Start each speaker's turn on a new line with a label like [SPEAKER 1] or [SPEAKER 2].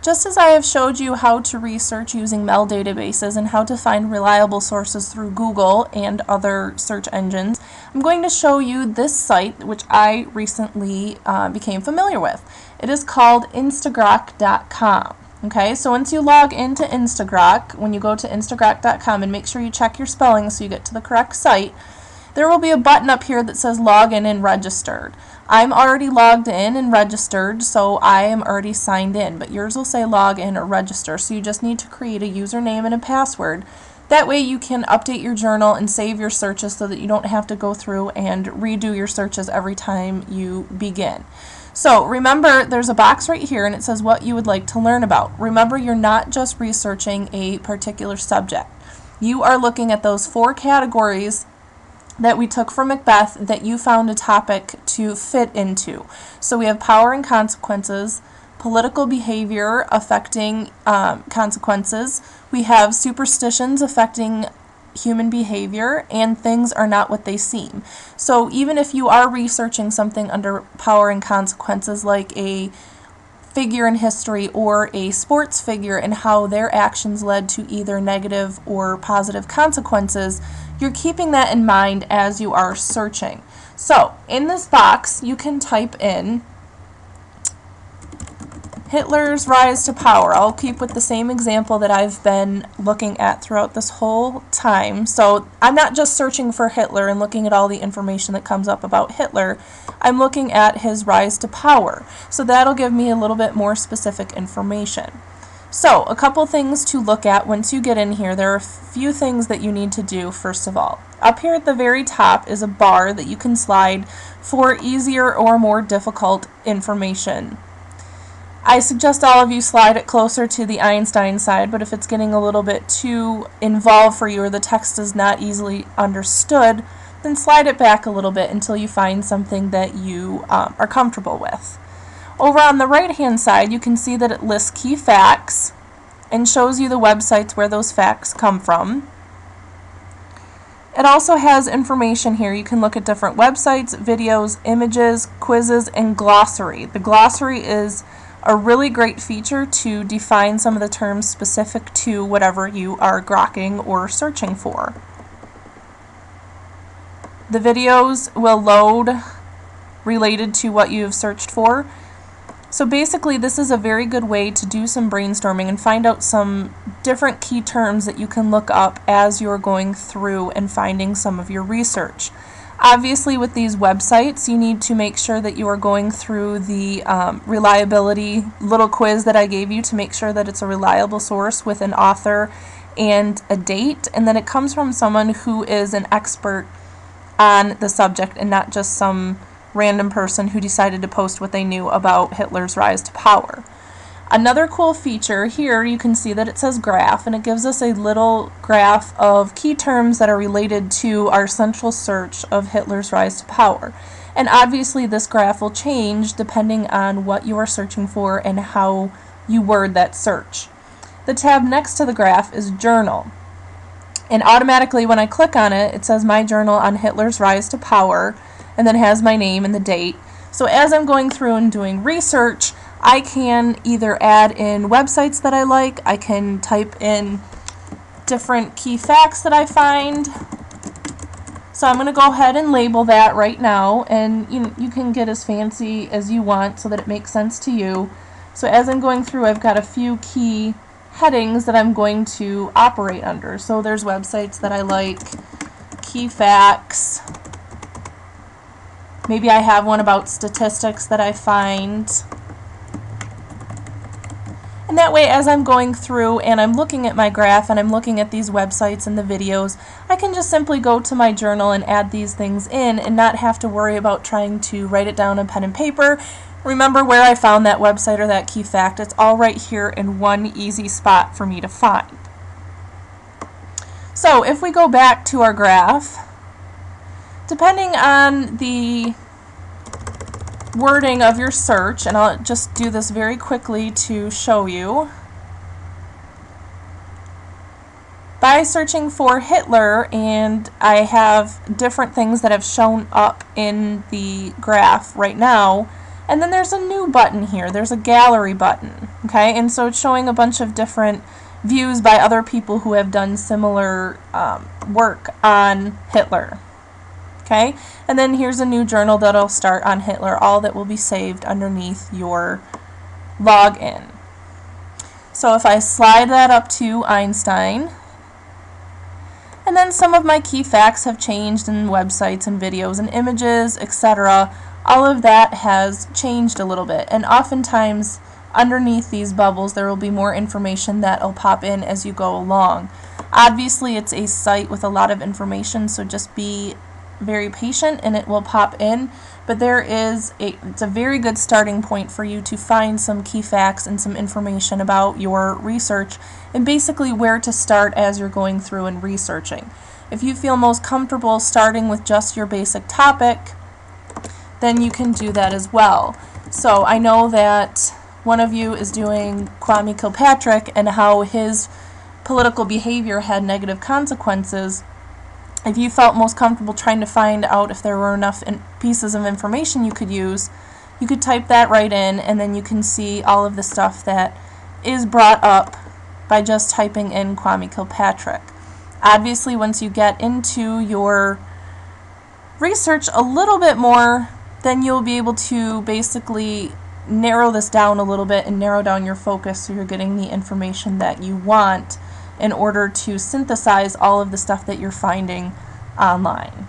[SPEAKER 1] Just as I have showed you how to research using MEL databases and how to find reliable sources through Google and other search engines, I'm going to show you this site which I recently became familiar with. It is called instagrok.com. Okay, so once you log into Instagrok, when you go to instagrok.com, and make sure you check your spelling so you get to the correct site, there will be a button up here that says login and registered. I'm already logged in and registered, so I am already signed in, but yours will say login or register, so you just need to create a username and a password. That way you can update your journal and save your searches so that you don't have to go through and redo your searches every time you begin. So remember, there's a box right here and it says what you would like to learn about. Remember, you're not just researching a particular subject. You are looking at those 4 categories that we took from Macbeth that you found a topic to fit into. So we have power and consequences, political behavior affecting consequences, we have superstitions affecting human behavior, and things are not what they seem. So even if you are researching something under power and consequences, like a figure in history or a sports figure and how their actions led to either negative or positive consequences, you're keeping that in mind as you are searching. So in this box you can type in Hitler's rise to power. I'll keep with the same example that I've been looking at throughout this whole time. So I'm not just searching for Hitler and looking at all the information that comes up about Hitler. I'm looking at his rise to power. So that'll give me a little bit more specific information. So a couple things to look at once you get in here. There are a few things that you need to do first of all. Up here at the very top is a bar that you can slide for easier or more difficult information. I suggest all of you slide it closer to the Einstein side, but if it's getting a little bit too involved for you or the text is not easily understood, then slide it back a little bit until you find something that you are comfortable with. Over on the right hand side you can see that it lists key facts and shows you the websites where those facts come from. It also has information here. You can look at different websites, videos, images, quizzes, and glossary. The glossary is a really great feature to define some of the terms specific to whatever you are grokking or searching for. The videos will load related to what you have searched for. So basically this is a very good way to do some brainstorming and find out some different key terms that you can look up as you're going through and finding some of your research. Obviously with these websites you need to make sure that you are going through the reliability little quiz that I gave you to make sure that it's a reliable source with an author and a date, and then it comes from someone who is an expert on the subject and not just some random person who decided to post what they knew about Hitler's rise to power. Another cool feature here, you can see that it says graph, and it gives us a little graph of key terms that are related to our central search of Hitler's rise to power. And obviously this graph will change depending on what you are searching for and how you word that search. The tab next to the graph is journal. And automatically when I click on it, it says my journal on Hitler's rise to power, and then has my name and the date. So as I'm going through and doing research, I can either add in websites that I like, I can type in different key facts that I find. So I'm going to go ahead and label that right now, and you can get as fancy as you want so that it makes sense to you. So as I'm going through, I've got a few key headings that I'm going to operate under. So there's websites that I like, key facts. Maybe I have one about statistics that I find. And that way, as I'm going through and I'm looking at my graph and I'm looking at these websites and the videos, I can just simply go to my journal and add these things in and not have to worry about trying to write it down on pen and paper. Remember where I found that website or that key fact. It's all right here in one easy spot for me to find. So if we go back to our graph, depending on the wording of your search, and I'll just do this very quickly to show you. By searching for Hitler, and I have different things that have shown up in the graph right now, And then there's a new button here. There's a gallery button, okay? And so it's showing a bunch of different views by other people who have done similar work on Hitler, okay? And then here's a new journal that'll start on Hitler, all that will be saved underneath your login. So if I slide that up to Einstein, and then some of my key facts have changed in websites and videos and images, etc. All of that has changed a little bit, and oftentimes underneath these bubbles there will be more information that will pop in as you go along. Obviously it's a site with a lot of information, so just be very patient and it will pop in, but it's a very good starting point for you to find some key facts and some information about your research and basically where to start as you're going through and researching. If you feel most comfortable starting with just your basic topic, then you can do that as well. So I know that one of you is doing Kwame Kilpatrick and how his political behavior had negative consequences. If you felt most comfortable trying to find out if there were enough pieces of information you could use, you could type that right in, and then you can see all of the stuff that is brought up by just typing in Kwame Kilpatrick. Obviously, once you get into your research a little bit more, then you'll be able to basically narrow this down a little bit and narrow down your focus so you're getting the information that you want in order to synthesize all of the stuff that you're finding online.